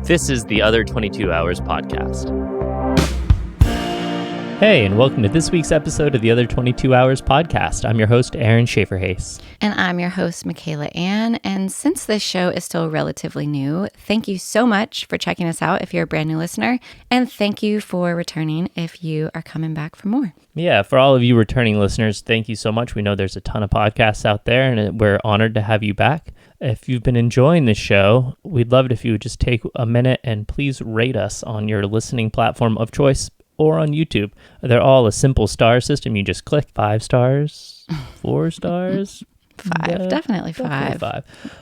This is the Other 22 Hours podcast. Hey, and welcome to this week's episode of the Other 22 Hours podcast. I'm your host, Aaron Shafer-Haiss. And I'm your host, Michaela Anne. And since this show is still relatively new, thank you so much for checking us out if you're a brand new listener. And thank you for returning if you are coming back for more. Yeah, for all of you returning listeners, thank you so much. We know there's a ton of podcasts out there, and we're honored to have you back. If you've been enjoying the show, we'd love it if you would just take a minute and please rate us on your listening platform of choice or on YouTube. They're all a simple star system. You just click 5 stars, 4 stars. Definitely five.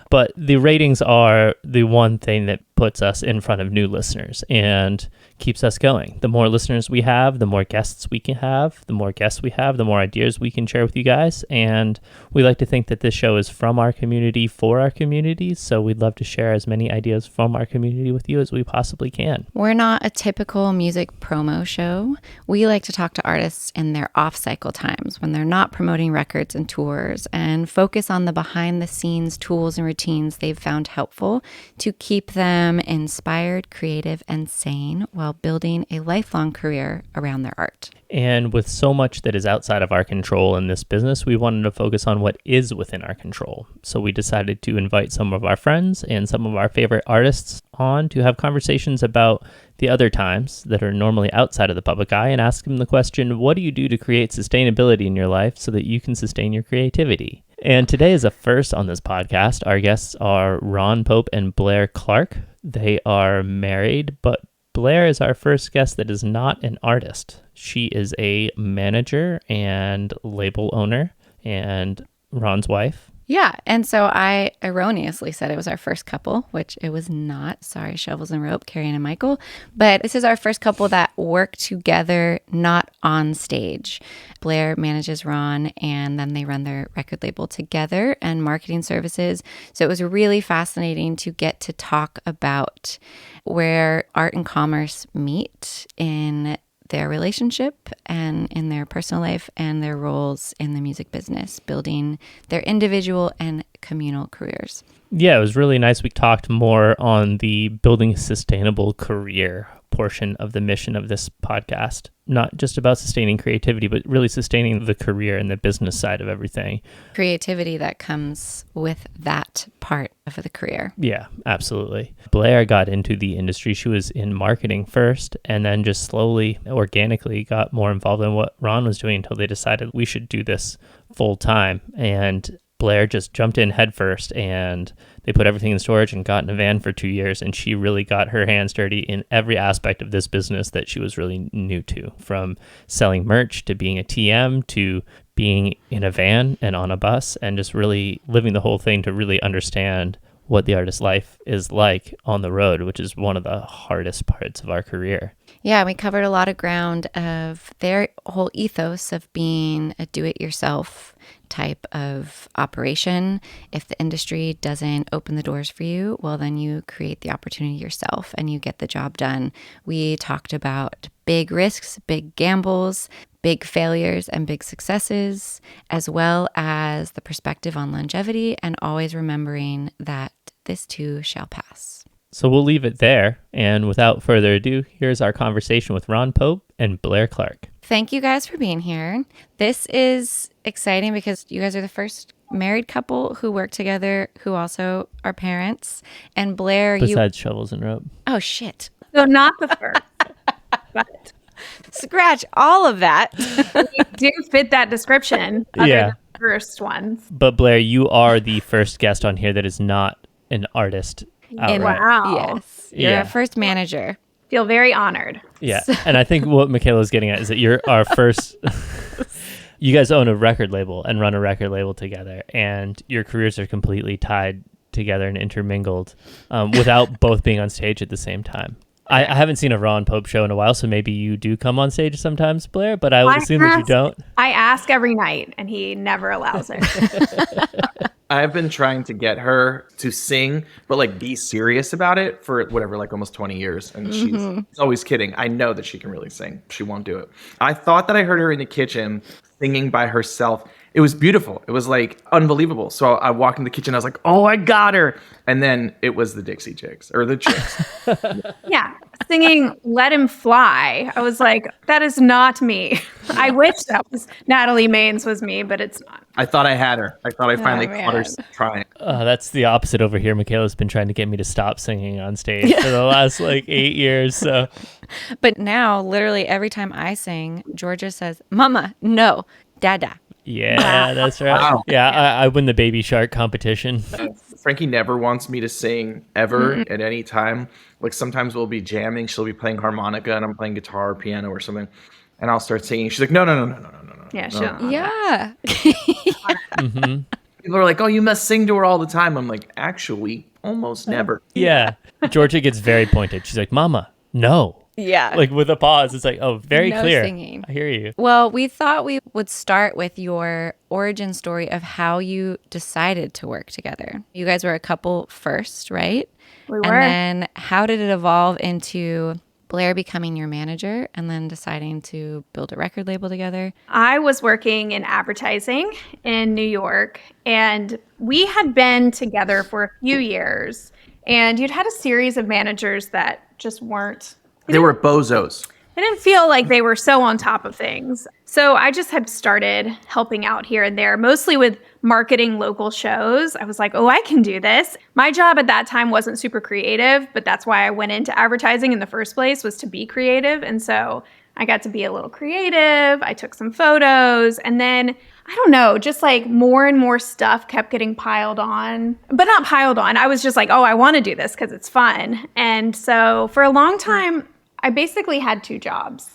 But the ratings are the one thing that puts us in front of new listeners and keeps us going. The more listeners we have, the more guests we can have. The more guests we have, the more ideas we can share with you guys. And we like to think that this show is from our community for our community. So we'd love to share as many ideas from our community with you as we possibly can. We're not a typical music promo show. We like to talk to artists in their off-cycle times when they're not promoting records and tours, and focus on the behind-the-scenes tools and routines they've found helpful to keep them inspired, creative, and sane while building a lifelong career around their art. And with so much that is outside of our control in this business, we wanted to focus on what is within our control. So we decided to invite some of our friends and some of our favorite artists on to have conversations about the other times that are normally outside of the public eye and ask them the question, what do you do to create sustainability in your life so that you can sustain your creativity? And today is a first on this podcast. Our guests are Ron Pope and Blair Clark. They are married, but Blair is our first guest that is not an artist. She is a manager and label owner and Ron's wife. Yeah, and so I erroneously said it was our first couple, which it was not. Sorry, Shovels and Rope, Carrie and Michael. But this is our first couple that work together, not on stage. Blair manages Ron, and then they run their record label together and marketing services. So it was really fascinating to get to talk about where art and commerce meet in their relationship and in their personal life and their roles in the music business, building their individual and communal careers. Yeah, it was really nice. We talked more on the building a sustainable career portion of the mission of this podcast, not just about sustaining creativity, but really sustaining the career and the business side of everything. Creativity that comes with that part of the career. Yeah, absolutely. Blair got into the industry. She was in marketing first and then just slowly, organically got more involved in what Ron was doing until they decided we should do this full time. And Blair just jumped in headfirst, and they put everything in storage and got in a van for 2 years. And she really got her hands dirty in every aspect of this business that she was really new to, from selling merch to being a TM to being in a van and on a bus and just really living the whole thing to really understand what the artist's life is like on the road, which is one of the hardest parts of our career. Yeah, we covered a lot of ground of their whole ethos of being a do-it-yourself type of operation. If the industry doesn't open the doors for you, well, then you create the opportunity yourself and you get the job done. We talked about big risks, big gambles, big failures, and big successes, as well as the perspective on longevity and always remembering that this too shall pass. So we'll leave it there. And without further ado, here's our conversation with Ron Pope and Blair Clark. Thank you guys for being here. This is exciting because you guys are the first married couple who work together who also are parents. And Blair, Besides Shovels and Rope. Oh, shit. So not the first, but scratch all of that. you do fit that description. Other than the first ones. But Blair, you are the first guest on here that is not an artist. Wow. Yes. You're our first manager. Feel very honored. Yeah. And I think what Michaela is getting at is that you're our first... You guys own a record label and run a record label together, and your careers are completely tied together and intermingled without both being on stage at the same time. I haven't seen a Ron Pope show in a while, so maybe you do come on stage sometimes, Blair, but I would assume that you don't. I ask every night, and he never allows it. I've been trying to get her to sing, but like be serious about it for whatever, like almost 20 years. And she's always kidding. I know that she can really sing. She won't do it. I thought that I heard her in the kitchen singing by herself. it was beautiful. It was like unbelievable. So I walked in the kitchen. I was like, oh, I got her. And then it was the Dixie Chicks or the Chicks. Yeah. Singing Let Him Fly. I was like, that is not me. I wish that was Natalie Maines was me, but it's not. I thought I had her. I thought I finally caught her trying. That's the opposite over here. Michaela's been trying to get me to stop singing on stage for the last 8 years. So, But now, literally every time I sing, Georgia says, Mama, no, Dada. Yeah, that's right. Wow. Yeah, I win the Baby Shark competition. Frankie never wants me to sing ever at any time. Like sometimes we'll be jamming. She'll be playing harmonica and I'm playing guitar or piano or something. And I'll start singing. She's like, no. Yeah, no. Yeah. People are like, oh, you must sing to her all the time. I'm like, actually, almost never. Yeah. Georgia gets very pointed. She's like, Mama, no. Yeah. Like with a pause. It's like, oh, very No clear. singing. I hear you. Well, we thought we would start with your origin story of how you decided to work together. You guys were a couple first, right? We were. And then how did it evolve into Blair becoming your manager and then deciding to build a record label together? I was working in advertising in New York, and we had been together for a few years. And you'd had a series of managers that just weren't. They were bozos. I didn't feel like they were so on top of things. So I just had started helping out here and there, mostly with marketing local shows. I was like, oh, I can do this. My job at that time wasn't super creative, but that's why I went into advertising in the first place, was to be creative. And so I got to be a little creative. I took some photos, and then I don't know, just like more and more stuff kept getting piled on, but not piled on. I was just like, oh, I want to do this because it's fun. And so for a long time, I basically had 2 jobs,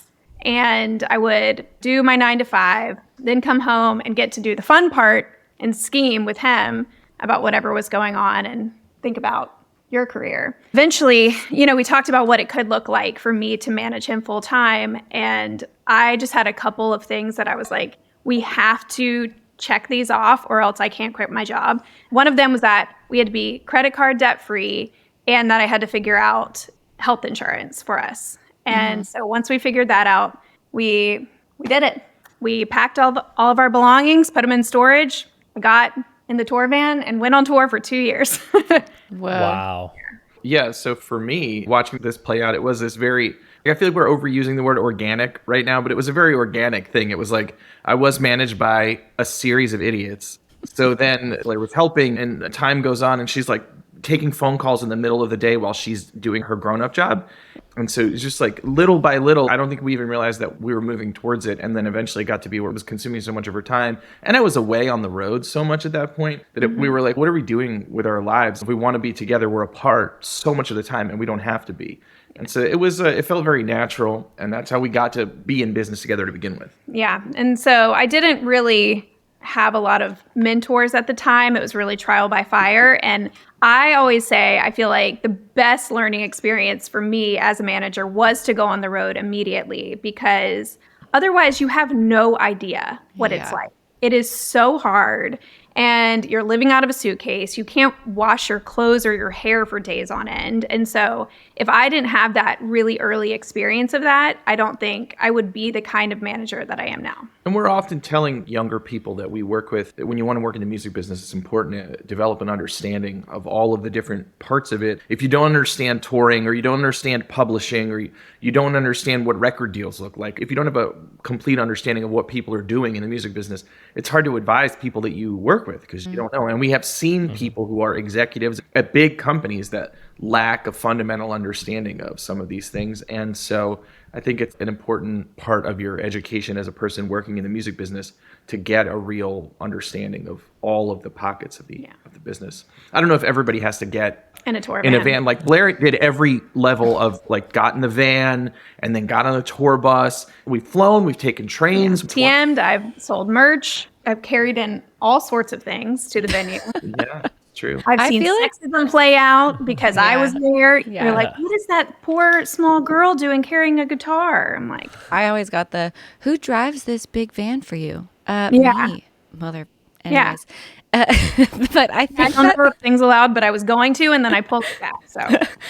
and I would do my 9 to 5, then come home and get to do the fun part and scheme with him about whatever was going on and think about your career. Eventually, we talked about what it could look like for me to manage him full time. And I just had a couple of things that I was like, we have to check these off or else I can't quit my job. One of them was that we had to be credit card debt free and that I had to figure out health insurance for us. And so once we figured that out, we did it. We packed all of our belongings, put them in storage, got in the tour van and went on tour for 2 years. Whoa. Wow. Yeah, so for me, watching this play out, it was this very, I feel like we're overusing the word organic right now, but it was a very organic thing. It was like I was managed by a series of idiots. So then Blair was helping, and time goes on, and she's like taking phone calls in the middle of the day while she's doing her grown-up job. And so it's just like little by little, I don't think we even realized that we were moving towards it. And then eventually got to be where it was consuming so much of her time. And I was away on the road so much at that point that we were like, what are we doing with our lives? If we want to be together, we're apart so much of the time, and we don't have to be. And so it was, it felt very natural. And that's how we got to be in business together to begin with. Yeah. And so I didn't really have a lot of mentors at the time. It was really trial by fire. And I always say, I feel like the best learning experience for me as a manager was to go on the road immediately, because otherwise you have no idea what it's like. It is so hard. And you're living out of a suitcase. You can't wash your clothes or your hair for days on end. And so if I didn't have that really early experience of that, I don't think I would be the kind of manager that I am now. And we're often telling younger people that we work with that when you want to work in the music business, it's important to develop an understanding of all of the different parts of it. If you don't understand touring, or you don't understand publishing, or you don't understand what record deals look like, if you don't have a complete understanding of what people are doing in the music business, it's hard to advise people that you work with because you don't know. And we have seen people who are executives at big companies that lack a fundamental understanding of some of these things. And so I think it's an important part of your education as a person working in the music business to get a real understanding of all of the pockets of the business. I don't know if everybody has to get in a tour in a van. Like Blair did every level of like got in the van and then got on a tour bus. We've flown, we've taken trains. TM'd, I've sold merch. I've carried in all sorts of things to the venue. Yeah, it's true. I've seen sexism play out because I was there. Yeah. You're like, what is that poor small girl doing carrying a guitar? I'm like, I always got the, who drives this big van for you? Me. Mother. Anyways. But I think I don't know if things allowed, but I was going to, and then I pulled it back. So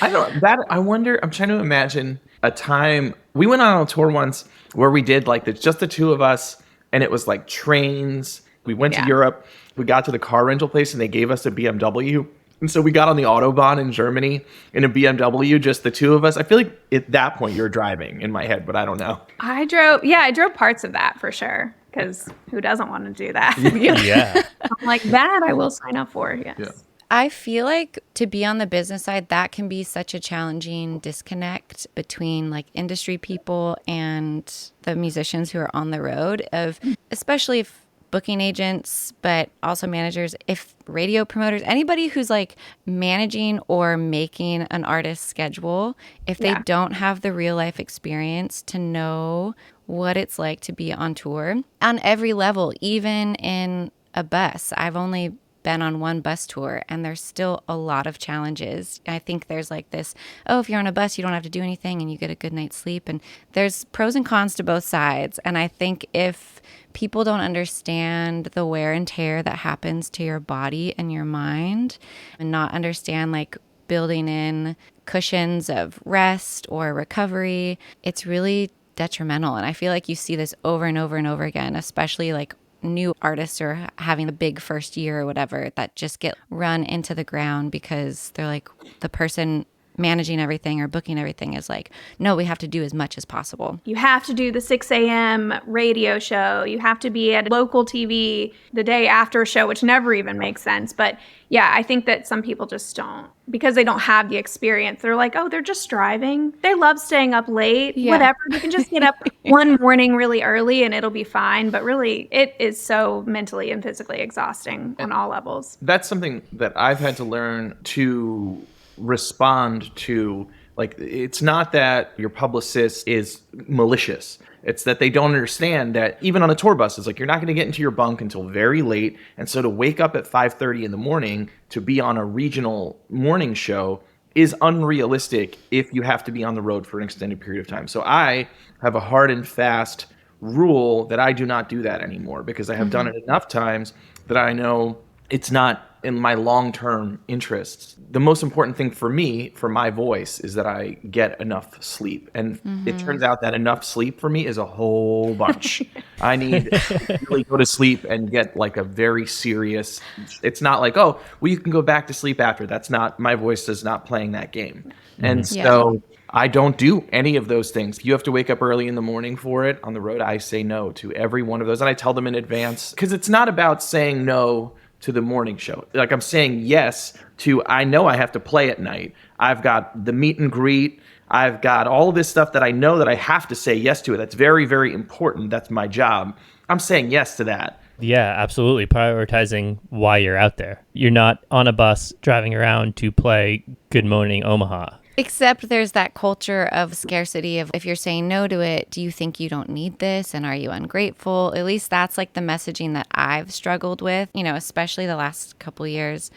I wonder, I'm trying to imagine a time, we went on a tour once where we did like just the two of us, and it was like trains We went to Europe. We got to the car rental place and they gave us a BMW. And so we got on the Autobahn in Germany in a BMW, just the two of us. I feel like at that point you're driving in my head, but I don't know. I drove parts of that for sure. Because who doesn't want to do that? Yeah. I'm like, that I will sign up for, yes. Yeah. I feel like to be on the business side, that can be such a challenging disconnect between like industry people and the musicians who are on the road, of especially if booking agents, but also managers, if radio promoters, anybody who's like managing or making an artist's schedule, if they don't have the real life experience to know what it's like to be on tour on every level, even in a bus. I've only been on one bus tour and there's still a lot of challenges. I think there's like this, oh, if you're on a bus, you don't have to do anything and you get a good night's sleep. And there's pros and cons to both sides. And I think if people don't understand the wear and tear that happens to your body and your mind, and not understand like building in cushions of rest or recovery, it's really detrimental. And I feel like you see this over and over and over again, especially like new artists are having a big first year or whatever that just get run into the ground because they're like, the person managing everything or booking everything is like, no, we have to do as much as possible. You have to do the 6 a.m. radio show. You have to be at local TV the day after a show, which never even makes sense. But yeah, I think that some people just don't, because they don't have the experience. They're like, oh, they're just driving. They love staying up late, whatever. You can just get up one morning really early and it'll be fine. But really, it is so mentally and physically exhausting on all levels. That's something that I've had to learn to respond to. Like, it's not that your publicist is malicious. It's that they don't understand that even on a tour bus, it's like you're not going to get into your bunk until very late. And so to wake up at 5:30 in the morning to be on a regional morning show is unrealistic if you have to be on the road for an extended period of time. So I have a hard and fast rule that I do not do that anymore, because I have done it enough times that I know it's not in my long-term interests. The most important thing for me, for my voice, is that I get enough sleep. And it turns out that enough sleep for me is a whole bunch. I need to really go to sleep and get like a very serious, it's not like, oh, well, you can go back to sleep after. That's not, my voice is not playing that game. And so I don't do any of those things. If you have to wake up early in the morning for it on the road, I say no to every one of those. And I tell them in advance, because it's not about saying no to the morning show. Like, I'm saying yes to, I know I have to play at night. I've got the meet and greet. I've got all this stuff that I know that I have to say yes to. That's very, very important. That's my job. I'm saying yes to that. Yeah, absolutely. Prioritizing why you're out there. You're not on a bus driving around to play Good Morning Omaha. Except there's that culture of scarcity of, if you're saying no to it, do you think you don't need this? And are you ungrateful? At least that's like the messaging that I've struggled with, you know, especially the last couple of years,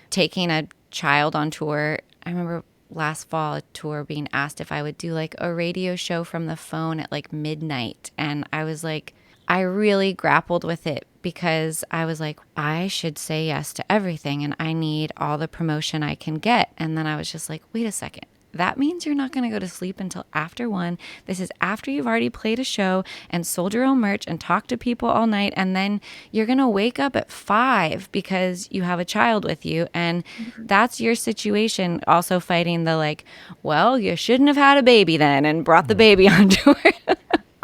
taking a child on tour. I remember last fall, a tour being asked if I would do like a radio show from the phone at like midnight. And I was like, I really grappled with it, because I was like, I should say yes to everything and I need all the promotion I can get. And then I was just like, wait a second. That means you're not going to go to sleep until after 1. This is after you've already played a show and sold your own merch and talked to people all night. And then you're going to wake up at 5 because you have a child with you. And that's your situation. Also fighting the like, well, you shouldn't have had a baby then and brought the baby on tour.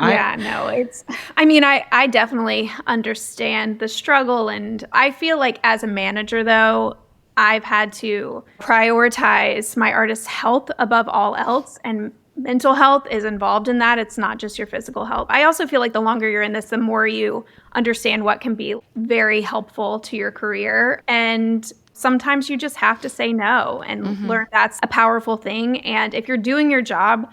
I definitely understand the struggle. And I feel like as a manager, though, I've had to prioritize my artist's health above all else. And mental health is involved in that. It's not just your physical health. I also feel like the longer you're in this, the more you understand what can be very helpful to your career. And sometimes you just have to say no and learn that's a powerful thing. And if you're doing your job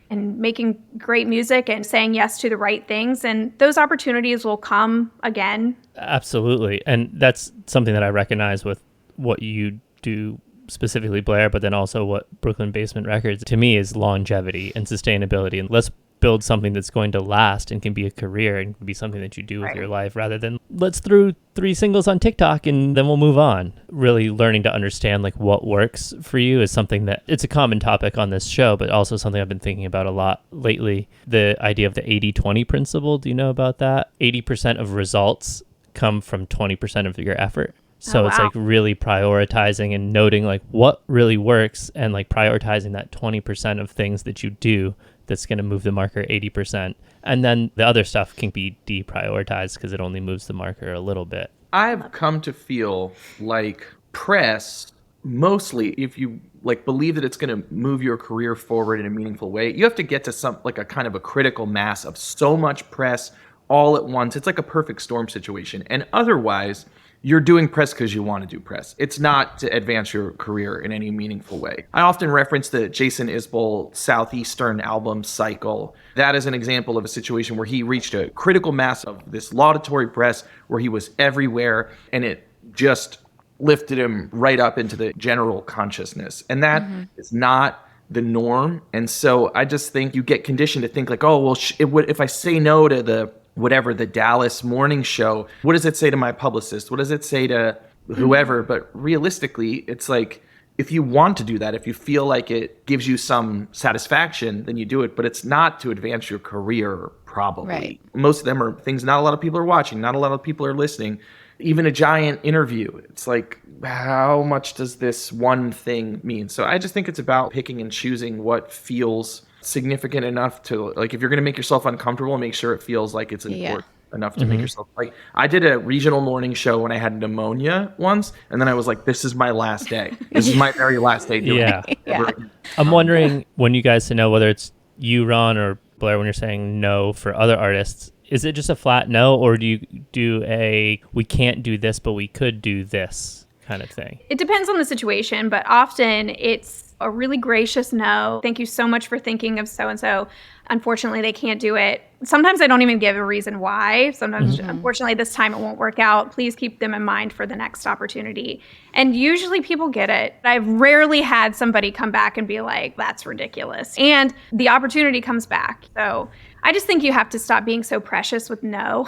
and making great music and saying yes to the right things, and those opportunities will come again. Absolutely. And that's something that I recognize with what you do specifically, Blair, but then also what Brooklyn Basement Records to me is longevity and sustainability. And let's build something that's going to last and can be a career and can be something that you do with your life, rather than let's throw 3 singles on TikTok and then we'll move on. Really learning to understand like what works for you is something that it's a common topic on this show, but also something I've been thinking about a lot lately. The idea of the 80-20 principle. Do you know about that? 80% of results come from 20% of your effort. So Oh, it's wow. like really prioritizing and noting like what really works and like prioritizing that 20% of things that you do that's going to move the marker 80%. And then the other stuff can be deprioritized because it only moves the marker a little bit. I've come to feel like press, mostly if you like believe that it's going to move your career forward in a meaningful way, you have to get to some like a kind of a critical mass of so much press all at once. It's like a perfect storm situation. And otherwise, you're doing press because you want to do press. It's not to advance your career in any meaningful way. I often reference the Jason Isbell Southeastern album cycle. That is an example of a situation where he reached a critical mass of this laudatory press where he was everywhere, and it just lifted him right up into the general consciousness. And that is not the norm. And so I just think you get conditioned to think like, oh, well, if I say no to the Dallas morning show, what does it say to my publicist? What does it say to whoever? But realistically, it's like, if you want to do that, if you feel like it gives you some satisfaction, then you do it. But it's not to advance your career, probably. Right. Most of them are things not a lot of people are watching, not a lot of people are listening. Even a giant interview, it's like, how much does this one thing mean? So I just think it's about picking and choosing what feels significant enough to, like, if you're going to make yourself uncomfortable, make sure it feels like it's important enough to make yourself, like, I did a regional morning show when I had pneumonia once, and then I was like, this is my last day. This is my very last day doing it. Yeah. I'm wondering when you guys to know whether it's you, Ron, or Blair, when you're saying no for other artists, is it just a flat no, or do you do a we can't do this, but we could do this kind of thing? It depends on the situation, but often it's a really gracious no. Thank you so much for thinking of so-and-so. Unfortunately, they can't do it. Sometimes I don't even give a reason why. Sometimes, unfortunately, this time it won't work out. Please keep them in mind for the next opportunity. And usually people get it. I've rarely had somebody come back and be like, that's ridiculous. And the opportunity comes back. So I just think you have to stop being so precious with no.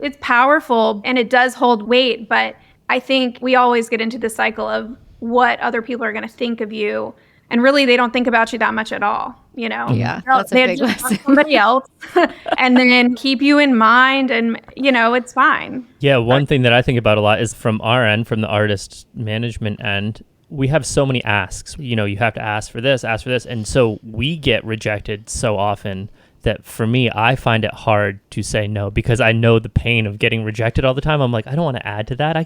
It's powerful and it does hold weight, but I think we always get into the cycle of what other people are going to think of you. And really, they don't think about you that much at all, you know? Yeah, that's a big just want lesson. somebody else and then keep you in mind and, you know, it's fine. Yeah, one thing that I think about a lot is from our end, from the artist management end, we have so many asks. You know, you have to ask for this. And so we get rejected so often that for me, I find it hard to say no because I know the pain of getting rejected all the time. I'm like, I don't want to add to that. I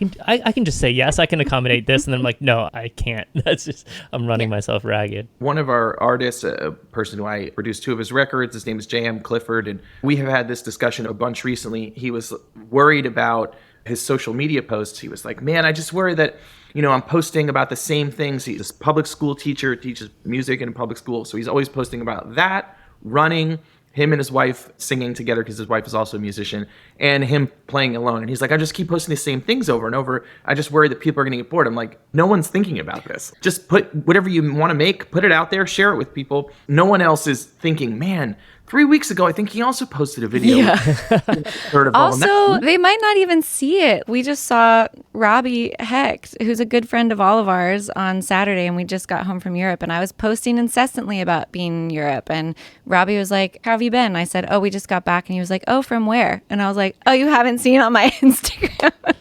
can just say yes, I can accommodate this. And then I'm like, no, I can't. That's just, I'm running myself ragged. One of our artists, a person who I produced 2 of his records, his name is J.M. Clifford, and we have had this discussion a bunch recently. He was worried about his social media posts. He was like, man, I just worry that, you know, I'm posting about the same things. He's a public school teacher, teaches music in a public school. So he's always posting about that, running, him and his wife singing together because his wife is also a musician, and him playing alone. And he's like, I just keep posting the same things over and over. I just worry that people are going to get bored. I'm like, no one's thinking about this. Just put whatever you want to make, put it out there, share it with people. No one else is thinking, man, 3 weeks ago, I think he also posted a video. Yeah. Heard of all of Also, that. they might not even see it. We just saw Robbie Hecht, who's a good friend of all of ours, on Saturday, and we just got home from Europe. And I was posting incessantly about being in Europe. And Robbie was like, how have you been? I said, oh, we just got back. And he was like, oh, from where? And I was like, oh, you haven't seen on my Instagram.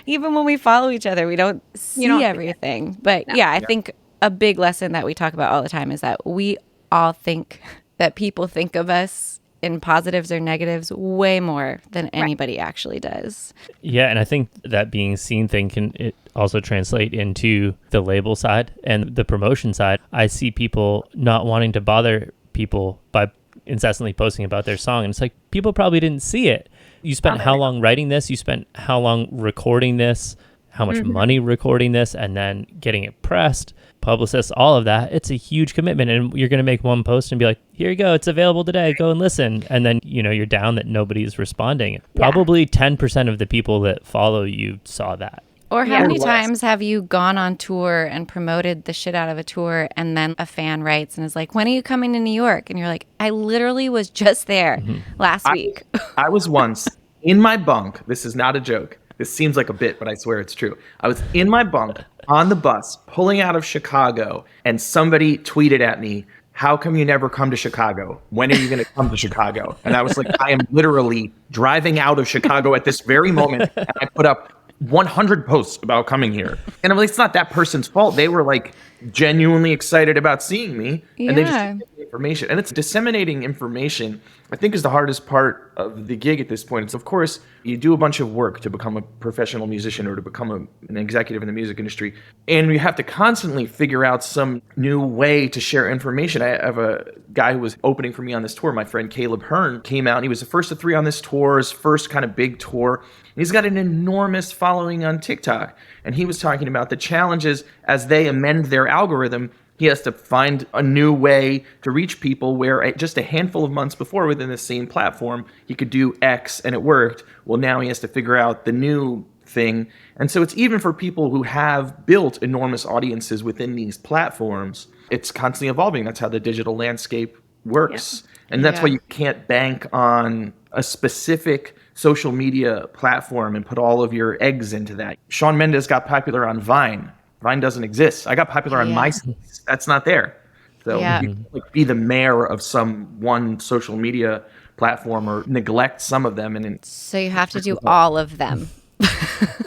Even when we follow each other, we don't see everything. But yeah, I think a big lesson that we talk about all the time is that we all think that people think of us in positives or negatives way more than anybody actually does. Yeah, and I think that being seen thing can it also translate into the label side and the promotion side. I see people not wanting to bother people by incessantly posting about their song, and it's like, people probably didn't see it. You spent how long writing this? You spent how long recording this? How much money recording this and then getting it pressed, publicists, all of that. It's a huge commitment. And you're going to make one post and be like, here you go, it's available today, go and listen. And then, you know, you're down that nobody's responding. Probably 10% of the people that follow you saw that. Or how many times have you gone on tour and promoted the shit out of a tour, and then a fan writes and is like, when are you coming to New York? And you're like, I literally was just there last week. I was once in my bunk. This is not a joke. This seems like a bit, but I swear it's true. I was in my bunk on the bus pulling out of Chicago, and somebody tweeted at me, how come you never come to Chicago? When are you going to come to Chicago? And I was like, I am literally driving out of Chicago at this very moment. And I put up 100 posts about coming here. And I'm like, it's not that person's fault. They were like genuinely excited about seeing me. And they just didn't get the information. And it's disseminating information, I think, is the hardest part of the gig at this point. It's, of course, you do a bunch of work to become a professional musician or to become an executive in the music industry. And you have to constantly figure out some new way to share information. I have a guy who was opening for me on this tour. My friend Caleb Hearn came out, and he was the first of 3 on this tour, his first kind of big tour. And he's got an enormous following on TikTok. And he was talking about the challenges as they amend their algorithm. He has to find a new way to reach people where just a handful of months before within the same platform, he could do X and it worked. Well, now he has to figure out the new thing. And so it's even for people who have built enormous audiences within these platforms, it's constantly evolving. That's how the digital landscape works. Yeah. And that's why you can't bank on a specific social media platform and put all of your eggs into that. Shawn Mendes got popular on Vine. Vine doesn't exist. I got popular on MySpace. That's not there. So you can, like, be the mayor of some one social media platform or neglect some of them. And so you have to do all of them.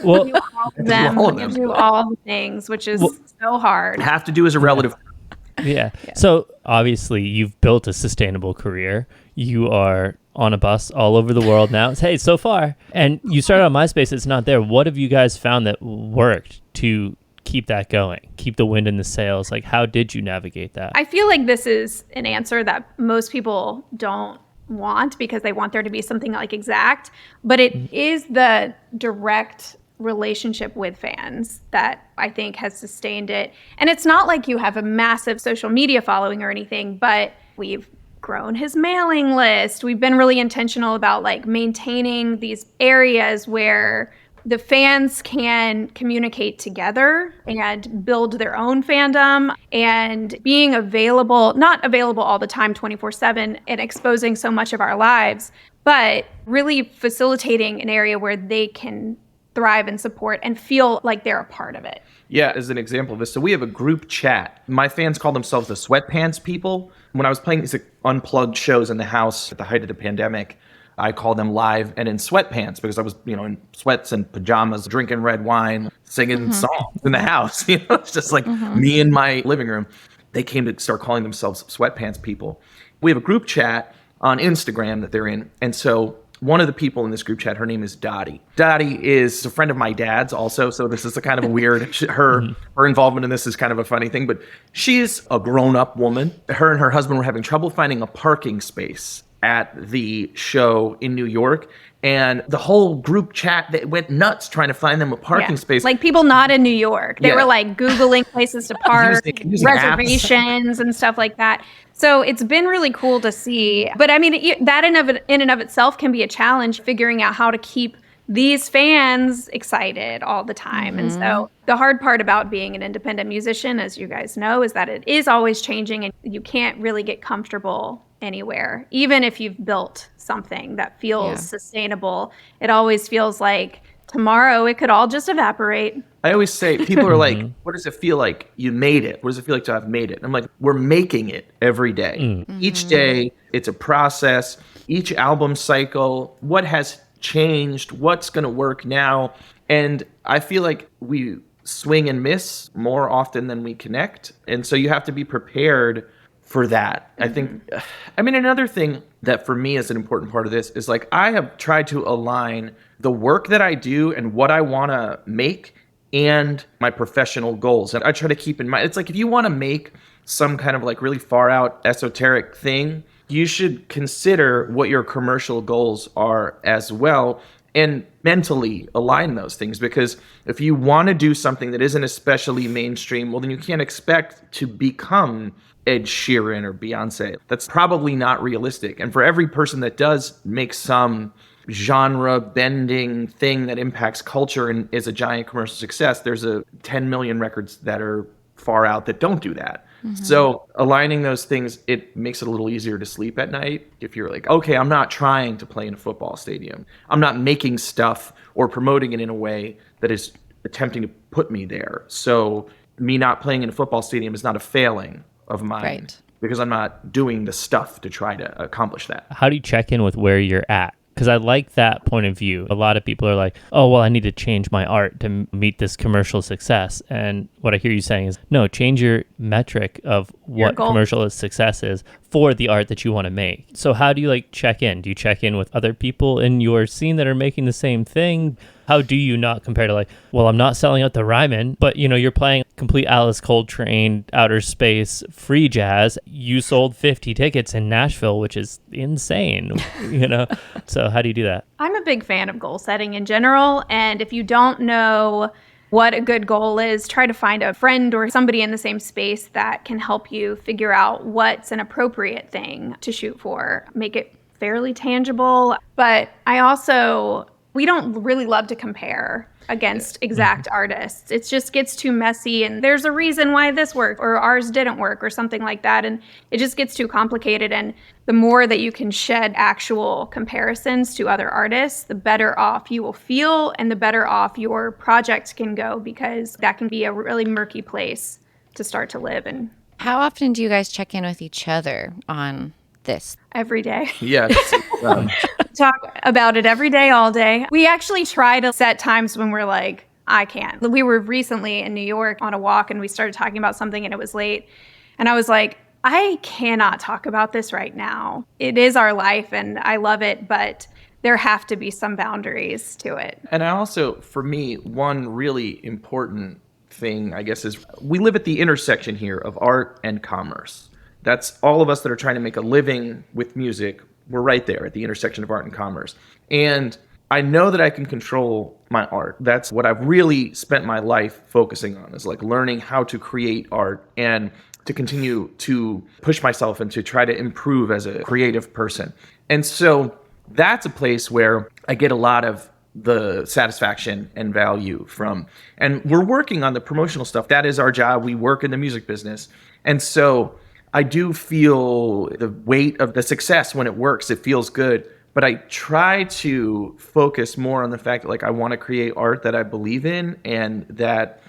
Well, do all of them. Do all the things, which is so hard. Have to do is a relative. Yeah. So obviously you've built a sustainable career. You are on a bus all over the world now. Hey, so far. And you started on MySpace. It's not there. What have you guys found that worked to keep that going, keep the wind in the sails? Like, how did you navigate that? I feel like this is an answer that most people don't want because they want there to be something like exact, but it is the direct relationship with fans that I think has sustained it. And it's not like you have a massive social media following or anything, but we've grown his mailing list. We've been really intentional about like maintaining these areas where the fans can communicate together and build their own fandom, and being available, not available all the time 24/7 and exposing so much of our lives, but really facilitating an area where they can thrive and support and feel like they're a part of it. Yeah, as an example of this, so we have a group chat. My fans call themselves the Sweatpants People. When I was playing these unplugged shows in the house at the height of the pandemic, I call them live and in sweatpants because I was, in sweats and pajamas, drinking red wine, singing songs in the house. It's just like me in my living room. They came to start calling themselves Sweatpants People. We have a group chat on Instagram that they're in. And so one of the people in this group chat, her name is Dottie. Dottie is a friend of my dad's also. So this is a kind of a weird, her involvement in this is kind of a funny thing, but she's a grown-up woman. Her and her husband were having trouble finding a parking space at the show in New York, and the whole group chat that went nuts trying to find them a parking space. Like people not in New York. They were like Googling places to park, using reservations and stuff like that. So it's been really cool to see. But I mean, that in and of itself can be a challenge, figuring out how to keep these fans excited all the time. And so the hard part about being an independent musician, as you guys know, is that it is always changing and you can't really get comfortable anywhere. Even if you've built something that feels sustainable, it always feels like tomorrow it could all just evaporate. I always say, people are like, what does it feel like you made it? What does it feel like to have made it? And I'm like, we're making it every day. Each day, it's a process. Each album cycle, what has changed, what's going to work now. And I feel like we swing and miss more often than we connect. And so you have to be prepared for that. I think, another thing that for me is an important part of this is like, I have tried to align the work that I do and what I want to make and my professional goals. And I try to keep in mind, it's like, if you want to make some kind of like really far out esoteric thing, you should consider what your commercial goals are as well and mentally align those things. Because if you want to do something that isn't especially mainstream, well, then you can't expect to become Ed Sheeran or Beyonce. That's probably not realistic. And for every person that does make some genre bending thing that impacts culture and is a giant commercial success, there's a 10 million records that are far out that don't do that. So aligning those things, it makes it a little easier to sleep at night. If you're like, okay, I'm not trying to play in a football stadium. I'm not making stuff or promoting it in a way that is attempting to put me there. So me not playing in a football stadium is not a failing of mine. Right. because I'm not doing the stuff to try to accomplish that. How do you check in with where you're at? Because I like that point of view. A lot of people are like, oh, well, I need to change my art to meet this commercial success. And what I hear you saying is, no, change your metric of what commercial success is for the art that you want to make. So how do you like check in? Do you check in with other people in your scene that are making the same thing? How do you not compare to like, well, I'm not selling out the Ryman, but you're playing complete Alice Coltrane, outer space, free jazz. You sold 50 tickets in Nashville, which is insane, So how do you do that? I'm a big fan of goal setting in general. And if you don't know what a good goal is, try to find a friend or somebody in the same space that can help you figure out what's an appropriate thing to shoot for. Make it fairly tangible. But we don't really love to compare against exact artists. It just gets too messy, and there's a reason why this worked or ours didn't work or something like that. And it just gets too complicated. And the more that you can shed actual comparisons to other artists, the better off you will feel and the better off your project can go, because that can be a really murky place to start to live in. How often do you guys check in with each other on this? Every day. Yes. Talk about it every day, all day. We actually try to set times when we're like, I can't. We were recently in New York on a walk and we started talking about something and it was late. And I was like, I cannot talk about this right now. It is our life and I love it, but there have to be some boundaries to it. And I also, for me, one really important thing, I guess, is we live at the intersection here of art and commerce. That's all of us that are trying to make a living with music. We're right there at the intersection of art and commerce. And I know that I can control my art. That's what I've really spent my life focusing on, is like learning how to create art and to continue to push myself and to try to improve as a creative person. And so that's a place where I get a lot of the satisfaction and value from. And we're working on the promotional stuff. That is our job. We work in the music business. And so I do feel the weight of the success when it works. It feels good. But I try to focus more on the fact that, like, I want to create art that I believe in and that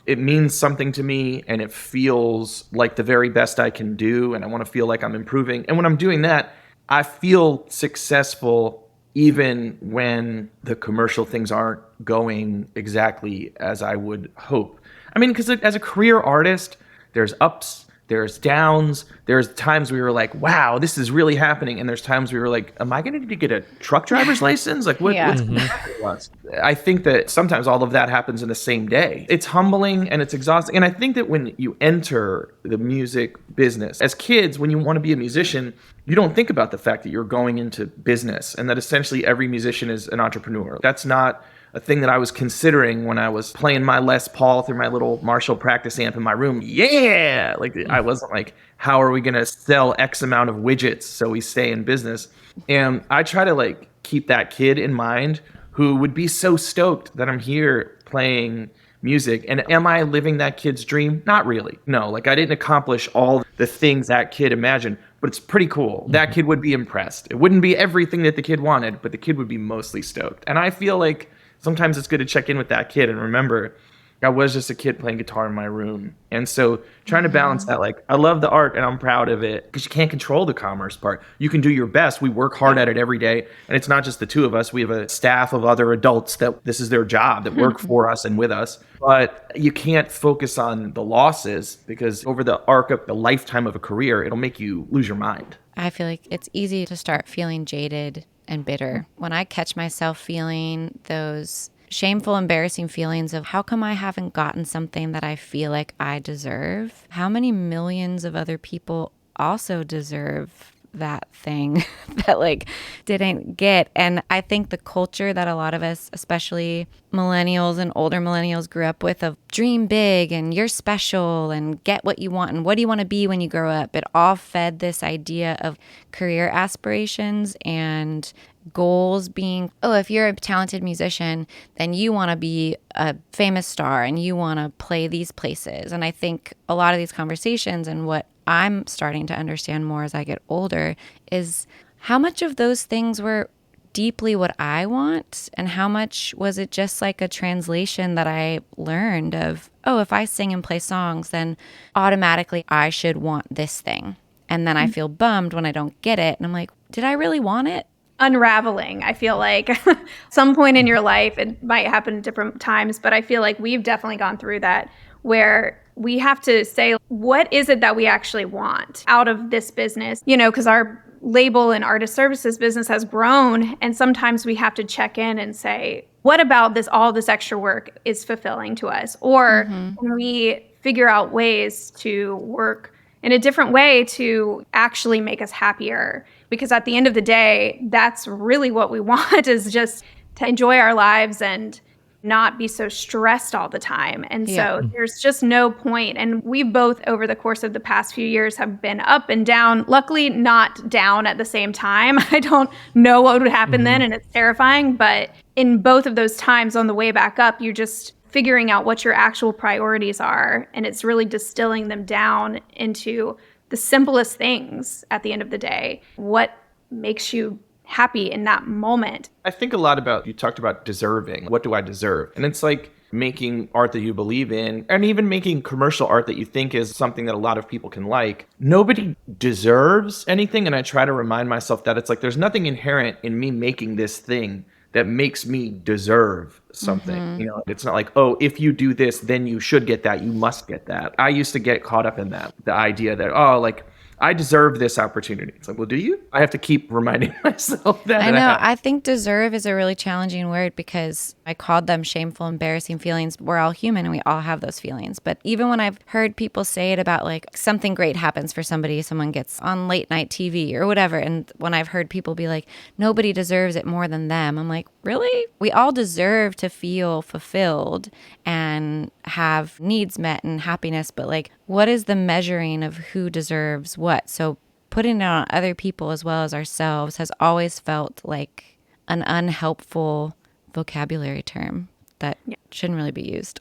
it means something to me and it feels like the very best I can do. And I want to feel like I'm improving. And when I'm doing that, I feel successful even when the commercial things aren't going exactly as I would hope. I mean, because as a career artist, there's ups, there's downs. There's times we were like, wow, this is really happening. And there's times we were like, am I going to need to get a truck driver's license? Like, what's happening to us? I think that sometimes all of that happens in the same day. It's humbling and it's exhausting. And I think that when you enter the music business, as kids, when you want to be a musician, you don't think about the fact that you're going into business and that essentially every musician is an entrepreneur. That's not a thing that I was considering when I was playing my Les Paul through my little Marshall practice amp in my room. Yeah! Like, I wasn't like, how are we going to sell X amount of widgets so we stay in business? And I try to like keep that kid in mind who would be so stoked that I'm here playing music. And am I living that kid's dream? Not really. No, like I didn't accomplish all the things that kid imagined, but it's pretty cool. That kid would be impressed. It wouldn't be everything that the kid wanted, but the kid would be mostly stoked. And I feel like sometimes it's good to check in with that kid and remember I was just a kid playing guitar in my room. And so trying to balance that, like, I love the art and I'm proud of it, because you can't control the commerce part. You can do your best. We work hard at it every day. And it's not just the two of us. We have a staff of other adults that this is their job, that work for us and with us. But you can't focus on the losses, because over the arc of the lifetime of a career, it'll make you lose your mind. I feel like it's easy to start feeling jaded and bitter. When I catch myself feeling those shameful, embarrassing feelings of how come I haven't gotten something that I feel like I deserve? How many millions of other people also deserve that thing that like didn't get? And I think the culture that a lot of us, especially millennials and older millennials, grew up with of dream big and you're special and get what you want and what do you want to be when you grow up, it all fed this idea of career aspirations and goals being, oh, if you're a talented musician, then you want to be a famous star and you want to play these places. And I think a lot of these conversations and what I'm starting to understand more as I get older is how much of those things were deeply what I want and how much was it just like a translation that I learned of, oh, if I sing and play songs, then automatically I should want this thing. And then I feel bummed when I don't get it. And I'm like, did I really want it? Unraveling, I feel like some point in your life, it might happen at different times, but I feel like we've definitely gone through that, where we have to say, what is it that we actually want out of this business? Because our label and artist services business has grown, and sometimes we have to check in and say, what about all this extra work is fulfilling to us? Or can we figure out ways to work in a different way to actually make us happier? Because at the end of the day, that's really what we want, is just to enjoy our lives and not be so stressed all the time. And so there's just no point. And we both, over the course of the past few years, have been up and down, luckily not down at the same time. I don't know what would happen then, and it's terrifying. But in both of those times on the way back up, you're just figuring out what your actual priorities are. And it's really distilling them down into the simplest things at the end of the day. What makes you happy in that moment? I think a lot about, you talked about deserving. What do I deserve? And it's like making art that you believe in, and even making commercial art that you think is something that a lot of people can like. Nobody deserves anything. And I try to remind myself that it's like, there's nothing inherent in me making this thing that makes me deserve something. It's not like, oh, if you do this, then you should get that. You must get that. I used to get caught up in that. The idea that, oh, like, I deserve this opportunity. It's like, well, do you? I have to keep reminding myself that. I know. I think deserve is a really challenging word, because I called them shameful, embarrassing feelings. We're all human and we all have those feelings. But even when I've heard people say it about like something great happens for somebody, someone gets on late night TV or whatever. And when I've heard people be like, nobody deserves it more than them, I'm like, really? We all deserve to feel fulfilled and have needs met and happiness. But like, what is the measuring of who deserves what? So putting it on other people as well as ourselves has always felt like an unhelpful vocabulary term that shouldn't really be used.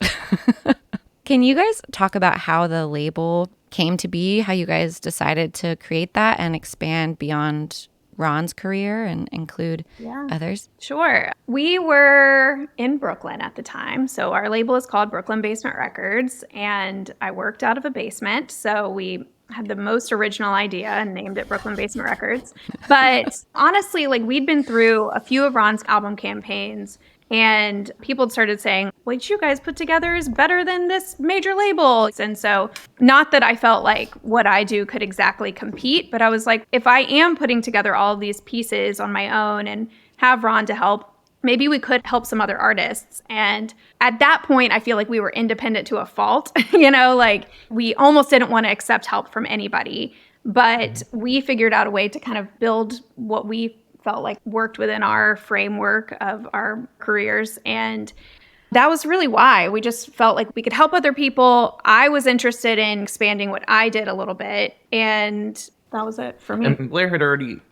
Can you guys talk about how the label came to be, how you guys decided to create that and expand beyond Ron's career and include others? Sure. We were in Brooklyn at the time. So our label is called Brooklyn Basement Records, and I worked out of a basement. So we had the most original idea and named it Brooklyn Basement Records. But honestly, like, we'd been through a few of Ron's album campaigns, and people started saying, what you guys put together is better than this major label. And so, not that I felt like what I do could exactly compete, but I was like, if I am putting together all of these pieces on my own and have Ron to help, maybe we could help some other artists. And at that point, I feel like we were independent to a fault. Like, we almost didn't want to accept help from anybody, but we figured out a way to kind of build what we felt like worked within our framework of our careers. And that was really why. We just felt like we could help other people. I was interested in expanding what I did a little bit, and that was it for me. And Blair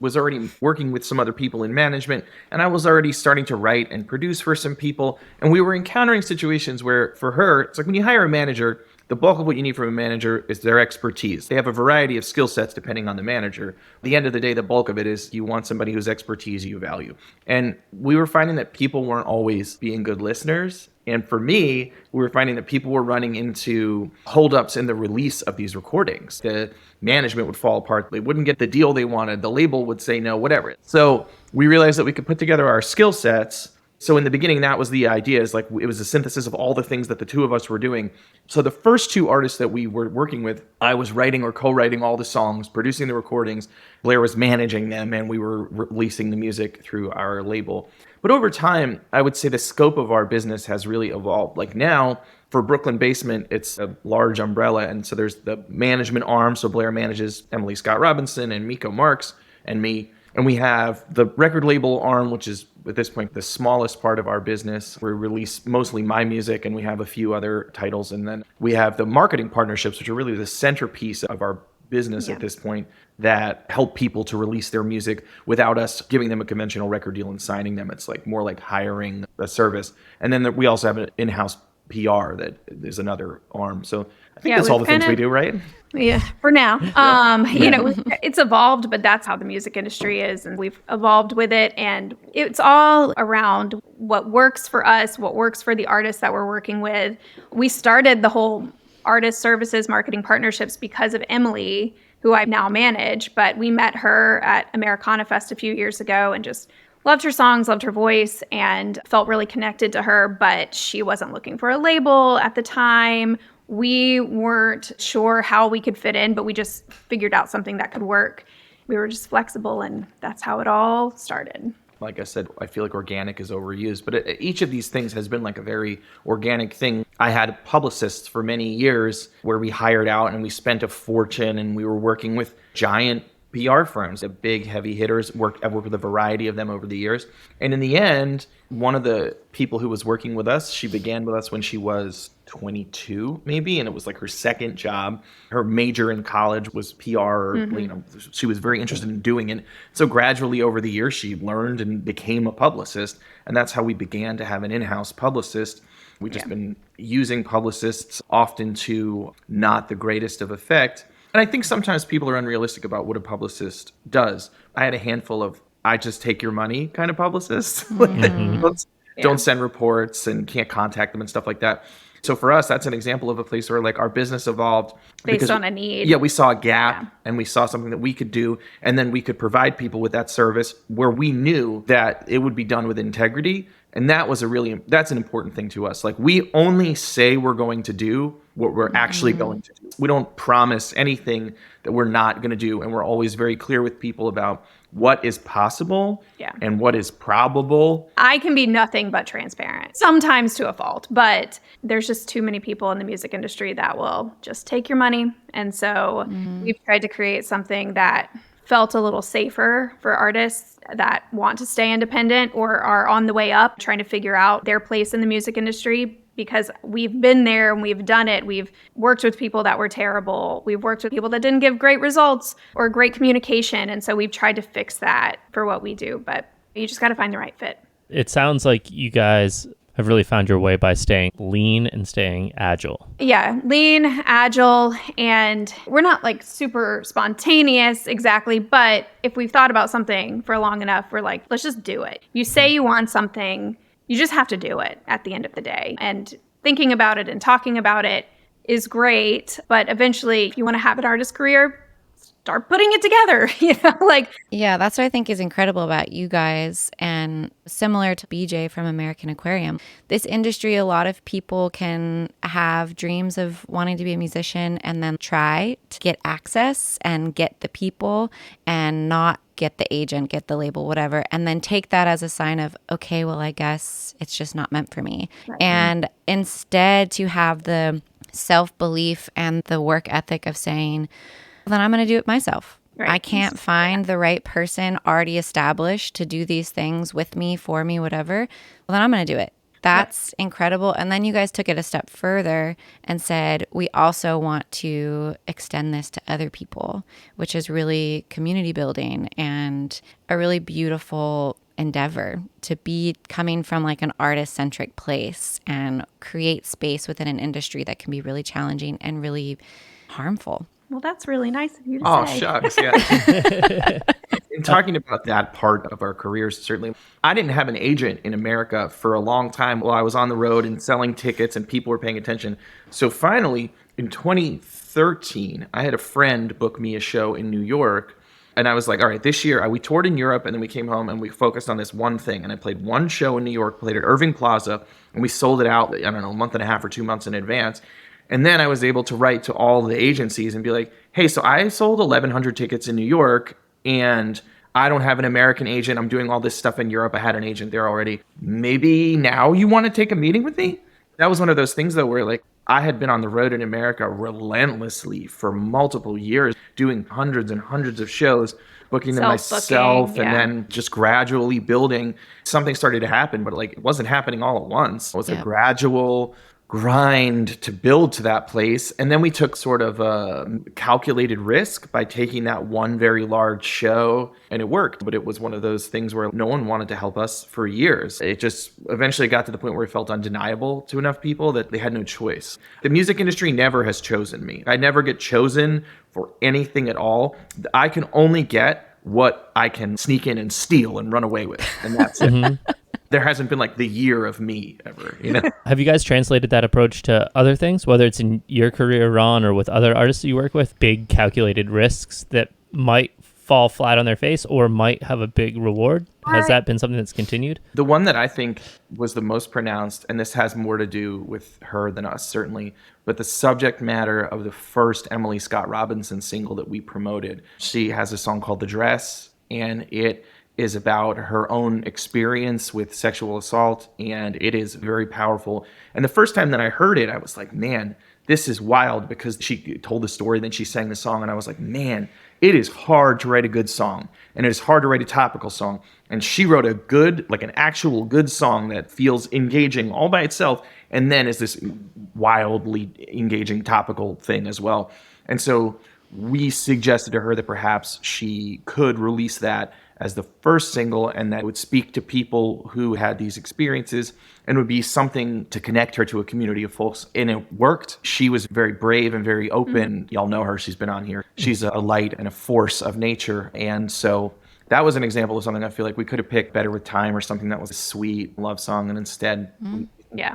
was already working with some other people in management, and I was already starting to write and produce for some people. And we were encountering situations where, for her, it's like when you hire a manager, the bulk of what you need from a manager is their expertise. They have a variety of skill sets depending on the manager. At the end of the day, the bulk of it is you want somebody whose expertise you value. And we were finding that people weren't always being good listeners. And for me, we were finding that people were running into holdups in the release of these recordings. The management would fall apart. They wouldn't get the deal they wanted. The label would say no, whatever. So we realized that we could put together our skill sets. So in the beginning, that was the idea, is like, it was a synthesis of all the things that the two of us were doing. So the first two artists that we were working with, I was writing or co-writing all the songs, producing the recordings. Blair was managing them, and we were releasing the music through our label. But over time, I would say the scope of our business has really evolved. Like now, for Brooklyn Basement, it's a large umbrella. And so there's the management arm. So Blair manages Emily Scott Robinson and Miko Marks and me. And we have the record label arm, which is at this point the smallest part of our business. We release mostly my music, and we have a few other titles. And then we have the marketing partnerships, which are really the centerpiece of our business at this point, that help people to release their music without us giving them a conventional record deal and signing them. It's like more like hiring a service. And then we also have an in-house PR that is another arm. So I think that's all the things we do, right? Yeah, for now. It's evolved, but that's how the music industry is, and we've evolved with it. And it's all around what works for us, what works for the artists that we're working with. We started the whole artist services marketing partnerships because of Emily. who I now manage. But we met her at Americana Fest a few years ago and just loved her songs, loved her voice, and felt really connected to her. But she wasn't looking for a label at the time. We weren't sure how we could fit in, but we just figured out something that could work. We were just flexible, and that's how it all started. Like I said, I feel like organic is overused, but each of these things has been like a very organic thing. I had publicists for many years where we hired out and we spent a fortune, and we were working with giant PR firms, the big heavy hitters. I've worked with a variety of them over the years. And in the end, one of the people who was working with us, she began with us when she was 22 maybe, and it was like her second job. Her major in college was PR. She was very interested in doing it. So gradually over the years, she learned and became a publicist. And that's how we began to have an in-house publicist. We've just been using publicists often to not the greatest of effect. And I think sometimes people are unrealistic about what a publicist does. I had a handful of I just take your money kind of publicists. Don't send reports and can't contact them and stuff like that. So for us, that's an example of a place where like our business evolved based on a need. Yeah, we saw a gap and we saw something that we could do, and then we could provide people with that service where we knew that it would be done with integrity. And that's an important thing to us. Like, we only say we're going to do what we're actually going to do. We don't promise anything that we're not going to do. And we're always very clear with people about what is possible and what is probable. I can be nothing but transparent, sometimes to a fault, but there's just too many people in the music industry that will just take your money. And so we've tried to create something that felt a little safer for artists that want to stay independent or are on the way up, trying to figure out their place in the music industry, because we've been there and we've done it. We've worked with people that were terrible. We've worked with people that didn't give great results or great communication. And so we've tried to fix that for what we do, but you just got to find the right fit. It sounds like you guys have really found your way by staying lean and staying agile. Yeah, lean, agile, and we're not like super spontaneous exactly, but if we've thought about something for long enough, we're like, let's just do it. You say you want something, you just have to do it at the end of the day. And thinking about it and talking about it is great, but eventually, if you want to have an artist career, start putting it together, Yeah, that's what I think is incredible about you guys, and similar to BJ from American Aquarium. This industry, a lot of people can have dreams of wanting to be a musician and then try to get access and get the people and not get the agent, get the label, whatever, and then take that as a sign of, okay, well, I guess it's just not meant for me. Right. And instead to have the self-belief and the work ethic of saying, then I'm going to do it myself. Right. I can't find the right person already established to do these things with me, for me, whatever. Well, then I'm going to do it. That's incredible. And then you guys took it a step further and said, we also want to extend this to other people, which is really community building and a really beautiful endeavor to be coming from like an artist-centric place and create space within an industry that can be really challenging and really harmful. Well, that's really nice of you to say. Oh, shucks, yeah. In talking about that part of our careers, certainly, I didn't have an agent in America for a long time while I was on the road and selling tickets and people were paying attention. So finally, in 2013, I had a friend book me a show in New York. And I was like, all right, this year, we toured in Europe and then we came home and we focused on this one thing. And I played one show in New York, played at Irving Plaza, and we sold it out, I don't know, a month and a half or 2 months in advance. And then I was able to write to all the agencies and be like, hey, so I sold 1,100 tickets in New York and I don't have an American agent. I'm doing all this stuff in Europe. I had an agent there already. Maybe now you want to take a meeting with me? That was one of those things, though, where like I had been on the road in America relentlessly for multiple years, doing hundreds and hundreds of shows, booking them myself, and then just gradually building. Something started to happen, but like it wasn't happening all at once. It was a gradual grind to build to that place. And then we took sort of a calculated risk by taking that one very large show, and it worked. But it was one of those things where no one wanted to help us for years. It just eventually got to the point where it felt undeniable to enough people that they had no choice. The music industry never has chosen me. I never get chosen for anything at all. I can only get what I can sneak in and steal and run away with. And that's it. there hasn't been like the year of me ever, you know? Have you guys translated that approach to other things, whether it's in your career, Ron, or with other artists you work with? Big calculated risks that might fall flat on their face or might have a big reward? Has that been something that's continued? The one that I think was the most pronounced, and this has more to do with her than us, certainly, but the subject matter of the first Emily Scott Robinson single that we promoted. She has a song called The Dress, and it is about her own experience with sexual assault, and it is very powerful. And the first time that I heard it, I was like, man, this is wild, because she told the story, then she sang the song, and I was like, man, it is hard to write a good song, and it is hard to write a topical song. And she wrote a good, like an actual good song that feels engaging all by itself, and then is this wildly engaging topical thing as well. And so we suggested to her that perhaps she could release that as the first single, and that would speak to people who had these experiences and would be something to connect her to a community of folks. And it worked. She was very brave and very open. Y'all know her. She's been on here. She's a light and a force of nature. And so that was an example of something I feel like we could have picked Better with Time or something that was a sweet love song. And instead we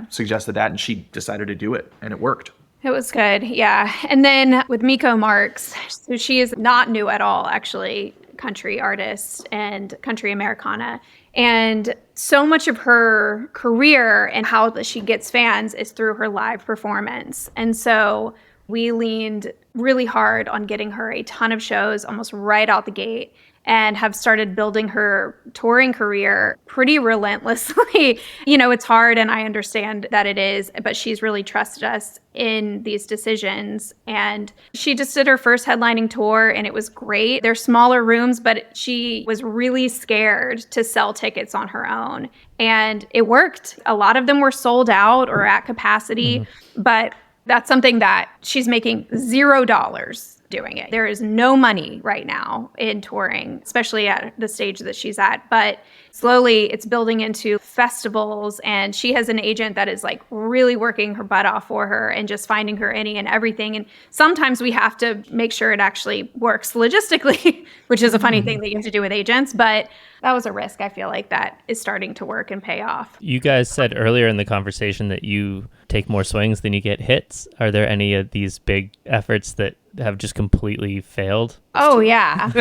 suggested that, and she decided to do it, and it worked. It was good. Yeah. And then with Miko Marks, so she is not new at all, actually, country artist and country Americana. And so much of her career and how that she gets fans is through her live performance. And so we leaned really hard on getting her a ton of shows almost right out the gate, and have started building her touring career pretty relentlessly. You know, it's hard, and I understand that it is, but she's really trusted us in these decisions. And she just did her first headlining tour, and it was great. They're smaller rooms, but she was really scared to sell tickets on her own. And it worked. A lot of them were sold out or at capacity, but that's something that she's making $0 doing it. There is no money right now in touring, especially at the stage that she's at. But slowly it's building into festivals, and she has an agent that is like really working her butt off for her and just finding her any and everything. And sometimes we have to make sure it actually works logistically, which is a funny thing that you have to do with agents. But that was a risk, I feel like, that is starting to work and pay off. You guys said earlier in the conversation that you take more swings than you get hits. Are there any of these big efforts that have just completely failed? Oh, yeah.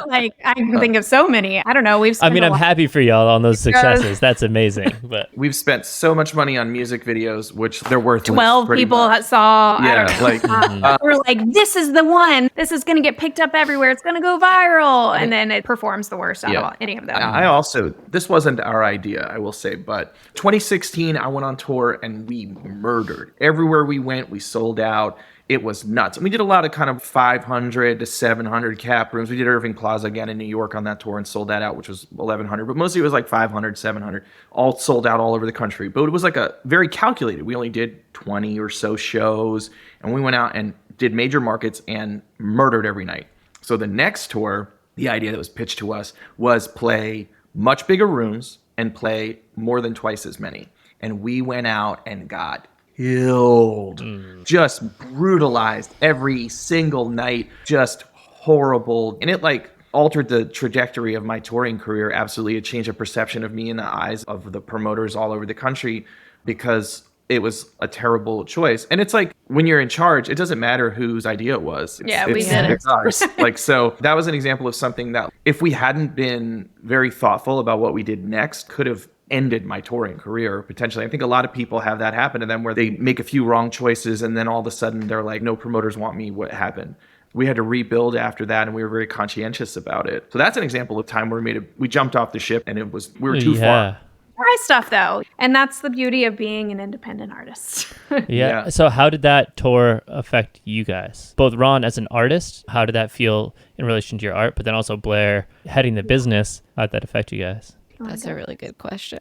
Like, I can think of so many. I don't know. I'm happy for y'all on those successes. That's amazing. But we've spent so much money on music videos, which they're worth 12 people saw. Yeah, we're like, this is the one. This is going to get picked up everywhere. It's going to go viral. And then it performs the worst out of any of them. This wasn't our idea, I will say, but 2016, I went on tour and we murdered. Everywhere we went, we sold out. It was nuts. And we did a lot of kind of 500 to 700 cap rooms. We did Irving Plaza again in New York on that tour and sold that out, which was 1,100. But mostly it was like 500, 700, all sold out all over the country. But it was like a very calculated. We only did 20 or so shows. And we went out and did major markets and murdered every night. So the next tour, the idea that was pitched to us was play much bigger rooms and play more than twice as many. And we went out and got killed, just brutalized every single night, just horrible. And it like altered the trajectory of my touring career. Absolutely. It changed the perception of me in the eyes of the promoters all over the country, because it was a terrible choice. And it's like, when you're in charge, it doesn't matter whose idea it was. We did it. It's ours. Like, so that was an example of something that, if we hadn't been very thoughtful about what we did next, could have ended my touring career potentially. I think a lot of people have that happen to them, where they make a few wrong choices and then all of a sudden they're like, no promoters want me. What happened? We had to rebuild after that, and we were very conscientious about it. So that's an example of time where we jumped off the ship, and we were too far. Try stuff though, and that's the beauty of being an independent artist. Yeah. So how did that tour affect you guys? Both Ron as an artist, how did that feel in relation to your art? But then also Blair heading the business, how did that affect you guys? That's a really good question.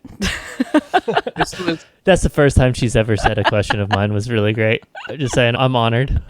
That's the first time she's ever said a question of mine was really great. Just saying, I'm honored.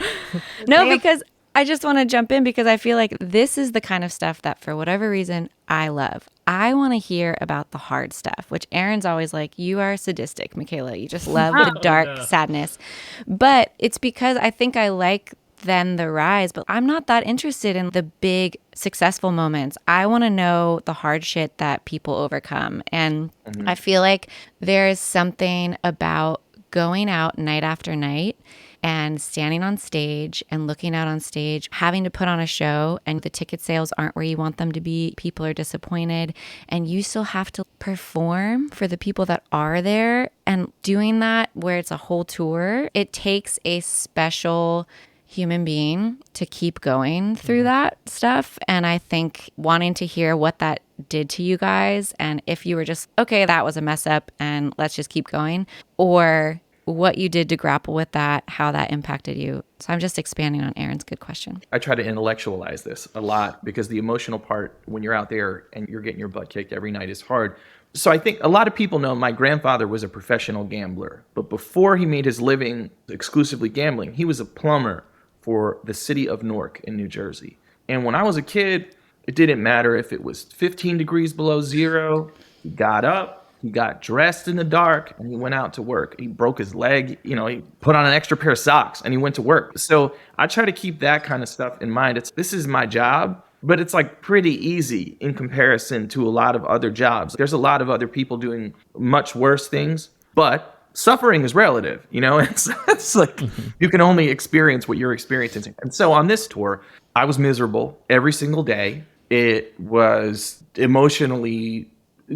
No, because I just want to jump in, because I feel like this is the kind of stuff that, for whatever reason, I love. I want to hear about the hard stuff, which Aaron's always like, you are sadistic, Michaela. You just love the dark sadness. But it's because I think I like then the rise. But I'm not that interested in the big successful moments. I want to know the hard shit that people overcome. And I feel like there is something about going out night after night and standing on stage and looking out on stage, having to put on a show, and the ticket sales aren't where you want them to be. People are disappointed, and you still have to perform for the people that are there. And doing that where it's a whole tour, it takes a special human being to keep going through that stuff. And I think wanting to hear what that did to you guys, and if you were just, okay, that was a mess up and let's just keep going, or what you did to grapple with that, how that impacted you. So I'm just expanding on Aaron's good question. I try to intellectualize this a lot because the emotional part when you're out there and you're getting your butt kicked every night is hard. So I think a lot of people know my grandfather was a professional gambler, but before he made his living exclusively gambling, he was a plumber for the city of Newark in New Jersey. And when I was a kid, it didn't matter if it was 15 degrees below zero. He got up, he got dressed in the dark, and he went out to work. He broke his leg, he put on an extra pair of socks and he went to work. So I try to keep that kind of stuff in mind. This is my job, but it's like pretty easy in comparison to a lot of other jobs. There's a lot of other people doing much worse things, but suffering is relative, it's like you can only experience what you're experiencing. And so on this tour, I was miserable every single day. It was emotionally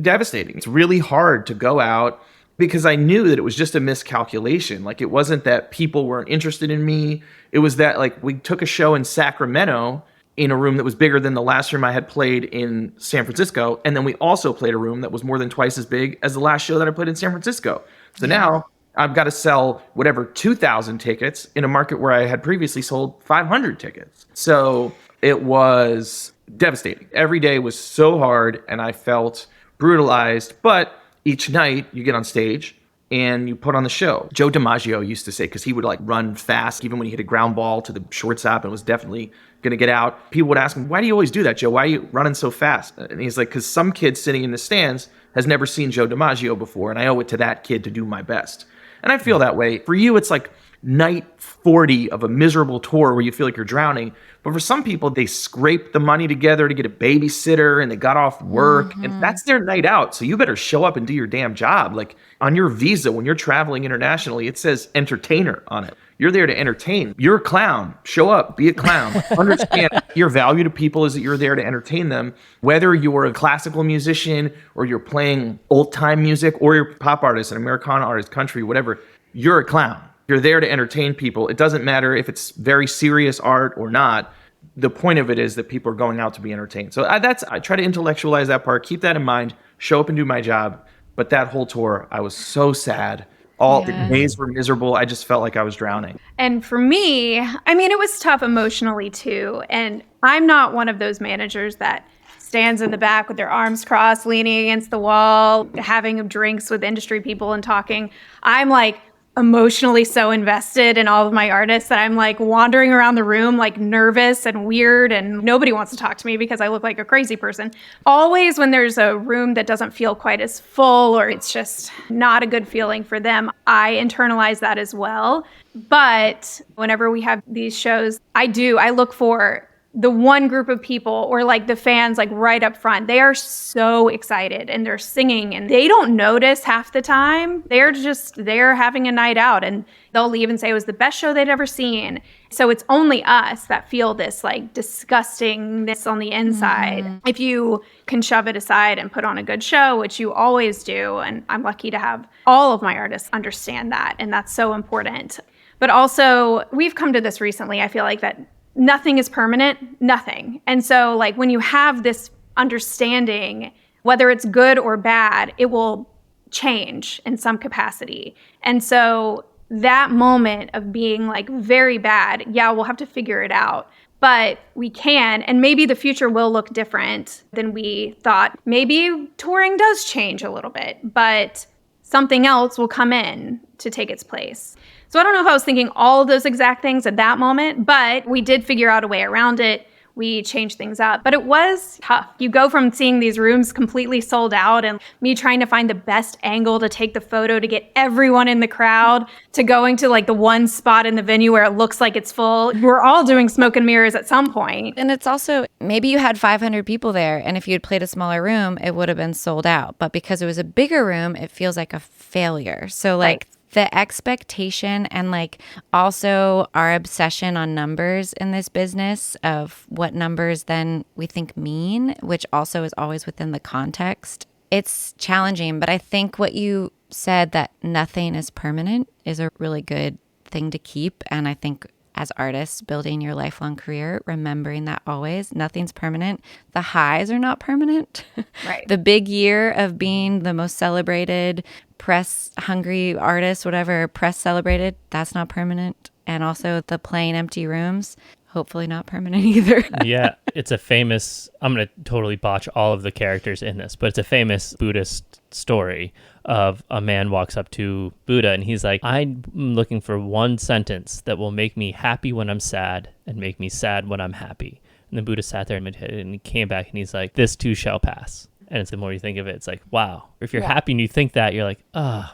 devastating. It's really hard to go out because I knew that it was just a miscalculation. Like, it wasn't that people weren't interested in me. It was that, like, we took a show in Sacramento in a room that was bigger than the last room I had played in San Francisco. And then we also played a room that was more than twice as big as the last show that I played in San Francisco. So now I've got to sell 2,000 tickets in a market where I had previously sold 500 tickets. So it was devastating. Every day was so hard and I felt brutalized, but each night you get on stage and you put on the show. Joe DiMaggio used to say, because he would run fast, even when he hit a ground ball to the shortstop and was definitely going to get out. People would ask him, why do you always do that, Joe? Why are you running so fast? And he's like, because some kid sitting in the stands has never seen Joe DiMaggio before, and I owe it to that kid to do my best. And I feel that way. For you, it's like night 40 of a miserable tour where you feel like you're drowning. But for some people, they scrape the money together to get a babysitter and they got off work and that's their night out. So you better show up and do your damn job. Like, on your visa, when you're traveling internationally, it says entertainer on it. You're there to entertain. You're a clown. Show up, be a clown. Understand your value to people is that you're there to entertain them. Whether you're a classical musician or you're playing old time music or you're a pop artist, an Americana artist, country, whatever, you're a clown. You're there to entertain people. It doesn't matter if it's very serious art or not. The point of it is that people are going out to be entertained. So I try to intellectualize that part, keep that in mind, show up and do my job. But that whole tour, I was so sad. All the days were miserable. I just felt like I was drowning. And for me, it was tough emotionally too. And I'm not one of those managers that stands in the back with their arms crossed, leaning against the wall, having drinks with industry people and talking. I'm emotionally so invested in all of my artists that I'm wandering around the room nervous and weird, and nobody wants to talk to me because I look like a crazy person. Always when there's a room that doesn't feel quite as full or it's just not a good feeling for them, I internalize that as well. But whenever we have these shows, I look for the one group of people or the fans right up front. They are so excited and they're singing and they don't notice half the time. They're having a night out and they'll leave and say it was the best show they'd ever seen. So it's only us that feel this disgustingness on the inside. If you can shove it aside and put on a good show, which you always do, and I'm lucky to have all of my artists understand that, and that's so important. But also, we've come to this recently, I feel like that nothing is permanent, nothing. And so when you have this understanding, whether it's good or bad, it will change in some capacity. And so that moment of being very bad, we'll have to figure it out. But we can, and maybe the future will look different than we thought. Maybe touring does change a little bit, but something else will come in to take its place. So I don't know if I was thinking all of those exact things at that moment, but we did figure out a way around it. we changed things up. But it was tough. You go from seeing these rooms completely sold out and me trying to find the best angle to take the photo to get everyone in the crowd to going to like the one spot in the venue where it looks like it's full. We're all doing smoke and mirrors at some point. And it's also, maybe you had 500 people there, and if you had played a smaller room, it would have been sold out. But because it was a bigger room, it feels like a failure. So like the expectation and like also our obsession on numbers in this business of what numbers then we think mean, which also is always within the context. It's challenging, but I think what you said, that nothing is permanent, is a really good thing to keep. And I think as artists building your lifelong career, remembering that always nothing's permanent. The highs are not permanent. Right. The big year of being the most celebrated, press hungry artist, whatever, press celebrated, that's not permanent. And also the playing empty rooms, hopefully not permanent either. Yeah, it's a famous, I'm going to totally botch all of the characters in this, but it's a famous Buddhist story of a man walks up to Buddha and he's like, I'm looking for one sentence that will make me happy when I'm sad and make me sad when I'm happy. And the Buddha sat there and meditated and he came back and he's like, this too shall pass. And it's the more you think of it, it's like, wow. If you're happy and you think that, you're like,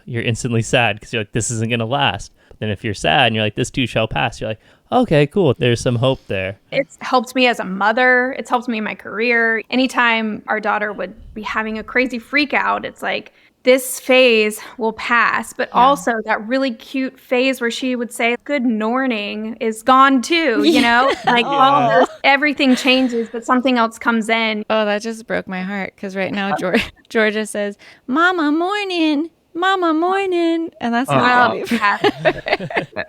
you're instantly sad because you're like, this isn't going to last. But then if you're sad and you're like, this too shall pass, you're like, okay, cool. There's some hope there. It's helped me as a mother. It's helped me in my career. Anytime our daughter would be having a crazy freak out, it's like, this phase will pass, but also that really cute phase where she would say, good morning is gone too, you know? Like all of this, everything changes, but something else comes in. Oh, that just broke my heart because right now Georgia says, Mama, morning. Mama, morning. And that's not me.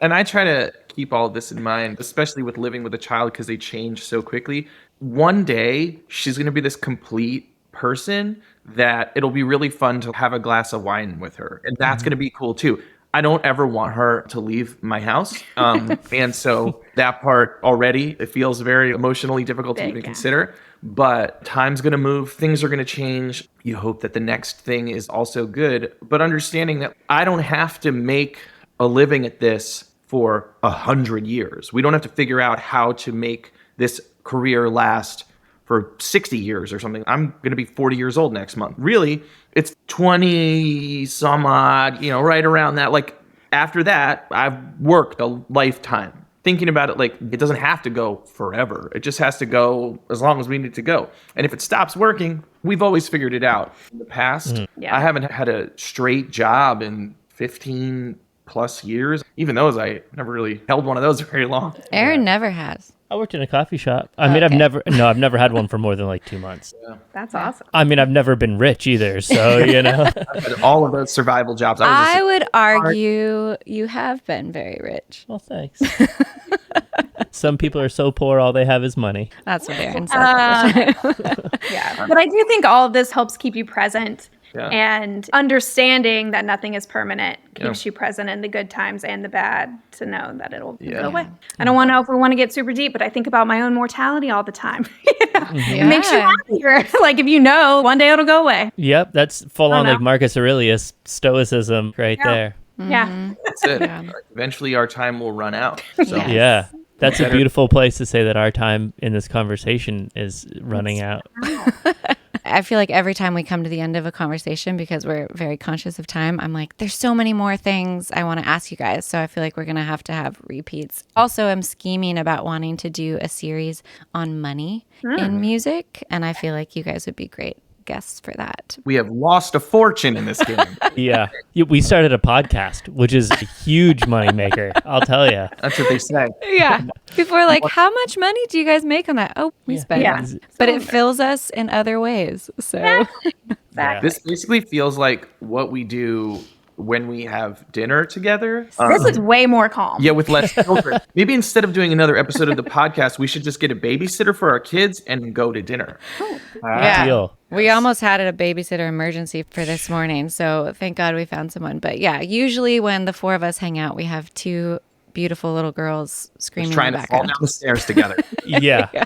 And I try to keep all of this in mind, especially with living with a child because they change so quickly. One day, she's going to be this complete person that it'll be really fun to have a glass of wine with her. And that's going to be cool too. I don't ever want her to leave my house. And so that part already, it feels very emotionally difficult to even consider. But time's going to move. Things are going to change. You hope that the next thing is also good. But understanding that I don't have to make a living at this for 100 years. We don't have to figure out how to make this career last for 60 years or something. I'm going to be 40 years old next month. Really, it's 20 some odd, right around that. Like after that, I've worked a lifetime. Thinking about it, like it doesn't have to go forever. It just has to go as long as we need to go. And if it stops working, we've always figured it out. In the past, I haven't had a straight job in 15 plus years. Even those, I never really held one of those very long. Aaron never has. I worked in a coffee shop. I mean, I've never had one for more than like 2 months. Yeah. That's awesome. I mean, I've never been rich either. So, I've had all of those survival jobs. I would argue you have been very rich. Well, thanks. Some people are so poor, all they have is money. That's what Aaron said. Yeah. But I do think all of this helps keep you present. Yeah. And understanding that nothing is permanent keeps you present in the good times and the bad, to know that it'll go away. I don't want to get super deep, but I think about my own mortality all the time. It makes you happier. Like if one day it'll go away. Yep, that's full on like Marcus Aurelius stoicism right there. Yeah. That's it. Eventually our time will run out. So. Yeah. That's a beautiful place to say that our time in this conversation is running out. I feel like every time we come to the end of a conversation, because we're very conscious of time, I'm like, there's so many more things I want to ask you guys. So I feel like we're going to have repeats. Also, I'm scheming about wanting to do a series on money in music. And I feel like you guys would be great guests for that. We have lost a fortune in this game. Yeah. We started a podcast, which is a huge moneymaker. I'll tell you. That's what they say. Yeah. People are like, how much money do you guys make on that? Oh, we spend. Yeah. But it fills us in other ways. So Exactly. This basically feels like what we do when we have dinner together. This is way more calm. Yeah, with less children. Maybe instead of doing another episode of the podcast, we should just get a babysitter for our kids and go to dinner. Deal. We almost had a babysitter emergency for this morning, so thank God we found someone. But yeah, usually when the four of us hang out, we have two beautiful little girls screaming trying in the to fall background. down the stairs together. Yeah.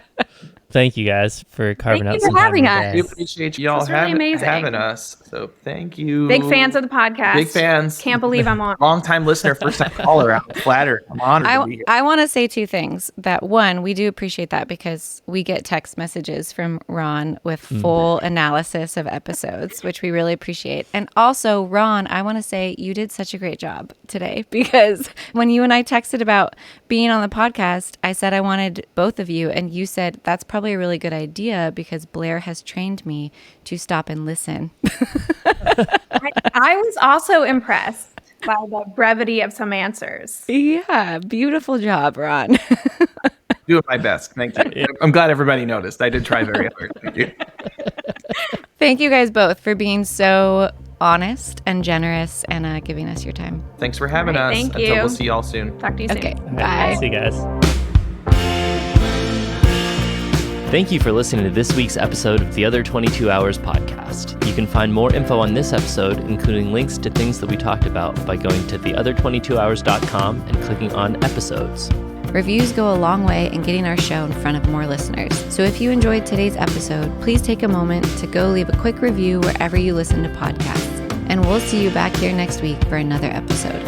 Thank you guys for carving Thank out you some for time having in your us. day. We appreciate y'all This was really amazing. having us. So thank you. Big fans of the podcast. Big fans. Can't believe I'm on. Long time listener, first time caller. I'm flattered. I'm honored to be here. I want to say two things. That one, we do appreciate that because we get text messages from Ron with full analysis of episodes, which we really appreciate. And also, Ron, I want to say you did such a great job today because when you and I texted about being on the podcast, I said I wanted both of you. And you said, that's probably a really good idea because Blair has trained me to stop and listen. I was also impressed by the brevity of some answers. Yeah, beautiful job, Ron. Doing my best. Thank you. I'm glad everybody noticed. I did try very hard. Thank you. Thank you guys both for being so honest and generous and giving us your time. Thanks for having All right, us. thank Until you. we'll see y'all soon. Talk to you soon. Okay, All right, bye. see you guys. Thank you for listening to this week's episode of the Other 22 Hours podcast. You can find more info on this episode, including links to things that we talked about, by going to theother22hours.com and clicking on episodes. Reviews go a long way in getting our show in front of more listeners. So if you enjoyed today's episode, please take a moment to go leave a quick review wherever you listen to podcasts. And we'll see you back here next week for another episode.